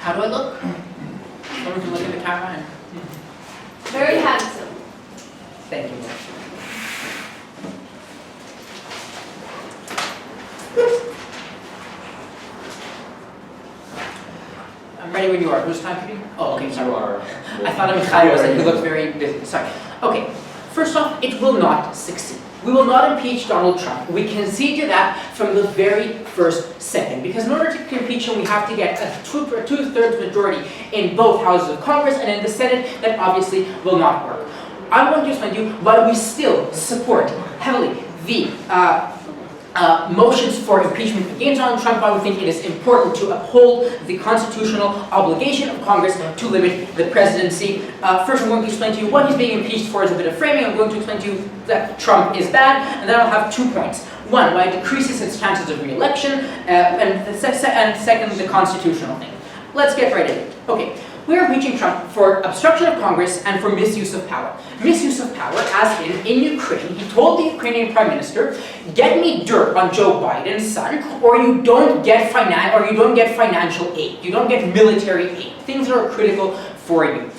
How do I look? Someone can look at the camera and... Very handsome. Thank you. I'm ready when you are. Who's timekeeping? Oh, okay, sorry. You are. I thought Mikhail was like, you looked very busy. Sorry. Okay, first off, it will not succeed. We will not impeach Donald Trump. We concede to that from the very first second. Because in order to impeach him, we have to get a two-thirds majority in both houses of Congress and in the Senate. That obviously will not work. I'm going to explain to you why we still support heavily the motions for impeachment against Donald Trump, why we think it is important to uphold the constitutional obligation of Congress to limit the presidency. First, I'm going to explain to you what he's being impeached for as a bit of framing. I'm going to explain to you that Trump is bad, and then I'll have 2 points. One, why it decreases its chances of re-election, and second, the constitutional thing. Let's get right into it. Okay. We are impeaching Trump for obstruction of Congress and for misuse of power. Misuse of power, as in Ukraine, he told the Ukrainian Prime Minister, "Get me dirt on Joe Biden's son, or you don't get financial aid. You don't get military aid. Things that are critical for you."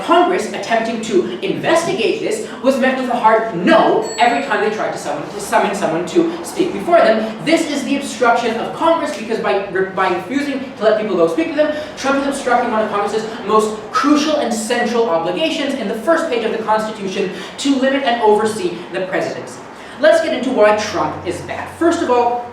Congress, attempting to investigate this, was met with a hard no every time they tried to summon someone to speak before them. This is the obstruction of Congress, because by refusing to let people go speak to them, Trump is obstructing one of Congress's most crucial and central obligations in the first page of the Constitution to limit and oversee the presidency. Let's get into why Trump is bad. First of all,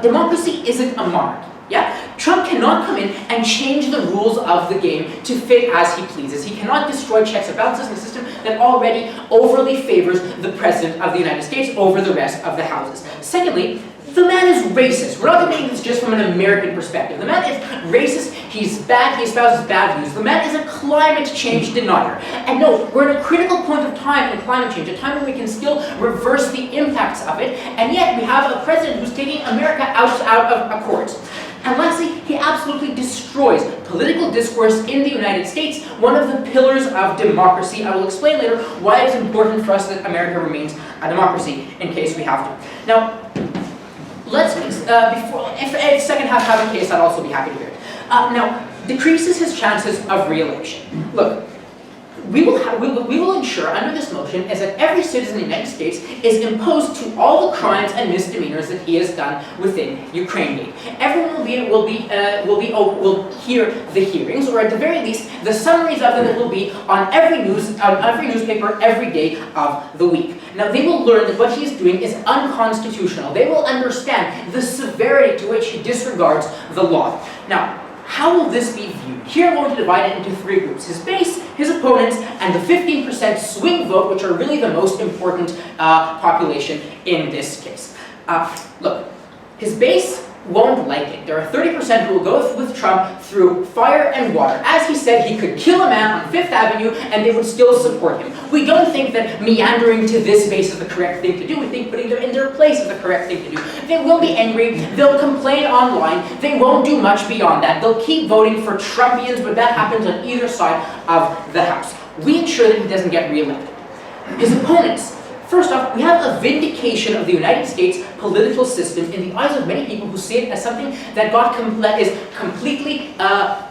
democracy isn't a monarchy. Yeah? Trump cannot come in and change the rules of the game to fit as he pleases. He cannot destroy checks and balances in a system that already overly favors the President of the United States over the rest of the houses. Secondly, the man is racist. We're not debating this just from an American perspective. The man is racist, he's bad, he espouses bad views. The man is a climate change denier. And no, we're at a critical point of time in climate change, a time when we can still reverse the impacts of it, and yet we have a president who's taking America out of accords. And lastly, he absolutely destroys political discourse in the United States, one of the pillars of democracy. I will explain later why it is important for us that America remains a democracy, in case we have to. Now, let's, if a second half have a case, I'd also be happy to hear it. Now, decreases his chances of re-election. Look, we will ensure under this motion is that every citizen in the United States is imposed to all the crimes and misdemeanors that he has done within Ukraine. Everyone will hear the hearings, or at the very least, the summaries of them that will be on every newspaper every day of the week. Now, they will learn that what he is doing is unconstitutional. They will understand the severity to which he disregards the law. Now, how will this be viewed? Here I'm going to divide it into 3 groups. His base, his opponents, and the 15% swing vote, which are really the most important population in this case. Look, his base won't like it. There are 30% who will go with Trump through fire and water. As he said, he could kill a man on 5th Avenue and they would still support him. We don't think that meandering to this base is the correct thing to do. We think putting them in their place is the correct thing to do. They will be angry. They'll complain online. They won't do much beyond that. They'll keep voting for Trumpians, but that happens on either side of the House. We ensure that he doesn't get reelected. His opponents. First off, we have a vindication of the United States political system in the eyes of many people who see it as something that is completely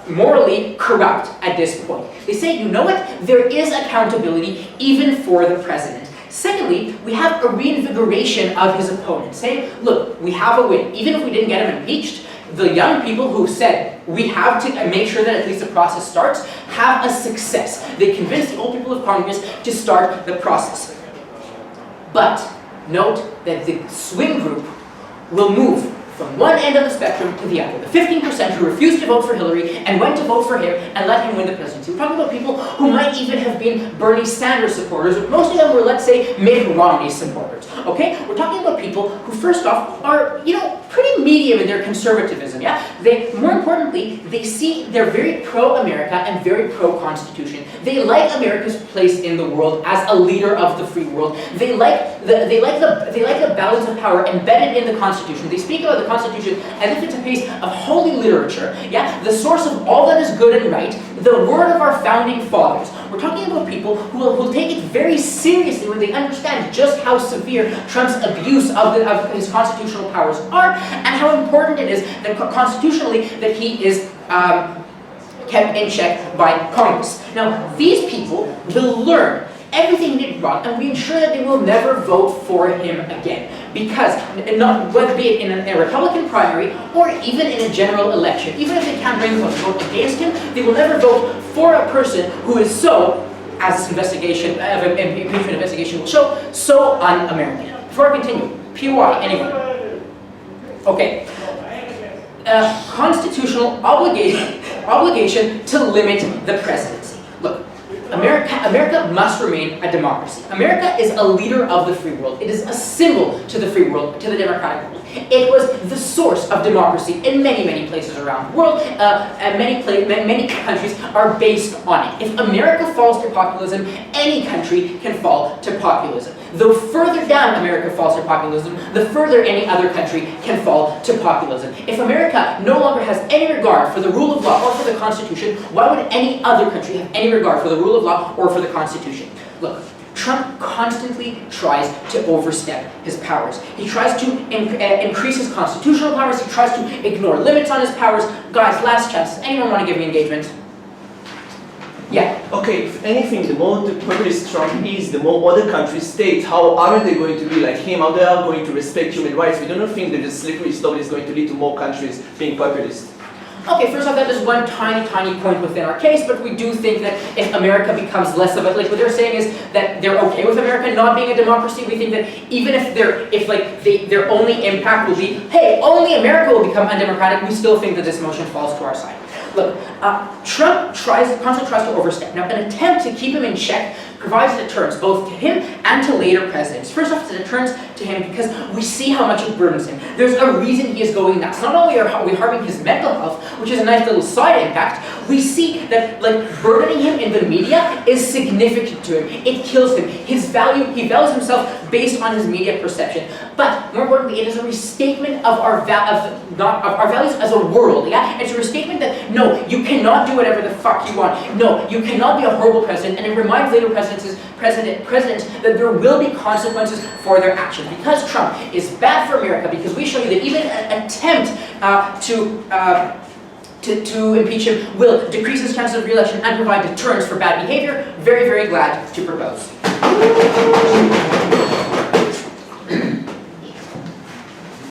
morally corrupt at this point. They say, you know what? There is accountability even for the president. Secondly, we have a reinvigoration of his opponents, saying, look, we have a win. Even if we didn't get him impeached, the young people who said, we have to make sure that at least the process starts, have a success. They convinced the old people of Congress to start the process. But note that the swing group will move from one end of the spectrum to the other. The 15% who refused to vote for Hillary and went to vote for him and let him win the presidency. We're talking about people who might even have been Bernie Sanders supporters, but most of them were, let's say, Mitt Romney supporters. Okay? We're talking about people who, first off, are, pretty medium in their conservatism, yeah? More importantly, they're very pro-America and very pro-Constitution. They like America's place in the world as a leader of the free world. They like the balance of power embedded in the Constitution. They speak about the Constitution as if it's a piece of holy literature, yeah? The source of all that is good and right, the word of our founding fathers. We're talking about people who will take it very seriously when they understand just how severe Trump's abuse of his constitutional powers are, and how important it is that constitutionally that he is kept in check by Congress. Now, these people will learn everything he did wrong, and we ensure that they will never vote for him again. Because, whether be it in a Republican primary or even in a general election, even if they can't bring the vote against him, they will never vote for a person who is so, as this impeachment investigation will show, so un-American. Before I continue, POI, anyone? Okay. Constitutional obligation to limit the presidency. Look, America must remain a democracy. America is a leader of the free world. It is a symbol to the free world, to the democratic world. It was the source of democracy in many, many places around the world, and many countries are based on it. If America falls to populism, any country can fall to populism. The further down America falls to populism, the further any other country can fall to populism. If America no longer has any regard for the rule of law or for the Constitution, why would any other country have any regard for the rule of law or for the Constitution? Look, Trump constantly tries to overstep his powers. He tries to increase his constitutional powers. He tries to ignore limits on his powers. Guys, last chance. Anyone want to give me engagement? Yeah. Okay, if anything, the more the populist Trump is, the more other countries state how are they going to be like him, how they are going to respect human rights. We don't think that the slippery slope is going to lead to more countries being populist. Okay, first off, that is one tiny point within our case, but we do think that if America becomes less of a, like what they're saying is that they're okay with America not being a democracy. We think that even if their only impact will be, hey, only America will become undemocratic, we still think that this motion falls to our side. Look, Trump constantly tries to overstep. Now, an attempt to keep him in check provides deterrence both to him and to later presidents. First off, it's a deterrence to him because we see how much it burdens him. There's a reason he is going nuts. Not only are we harming his mental health, which is a nice little side impact, we see that burdening him in the media is significant to him. It kills him. He values himself based on his media perception. But more importantly, it is a restatement of our values as a world. Yeah, it's a restatement that no, you cannot do whatever the fuck you want. No, you cannot be a horrible president. And it reminds later presidents that there will be consequences for their actions. Because Trump is bad for America, because we show you that even an attempt to impeach him will decrease his chances of re-election and provide deterrence for bad behavior. Very, very glad to propose.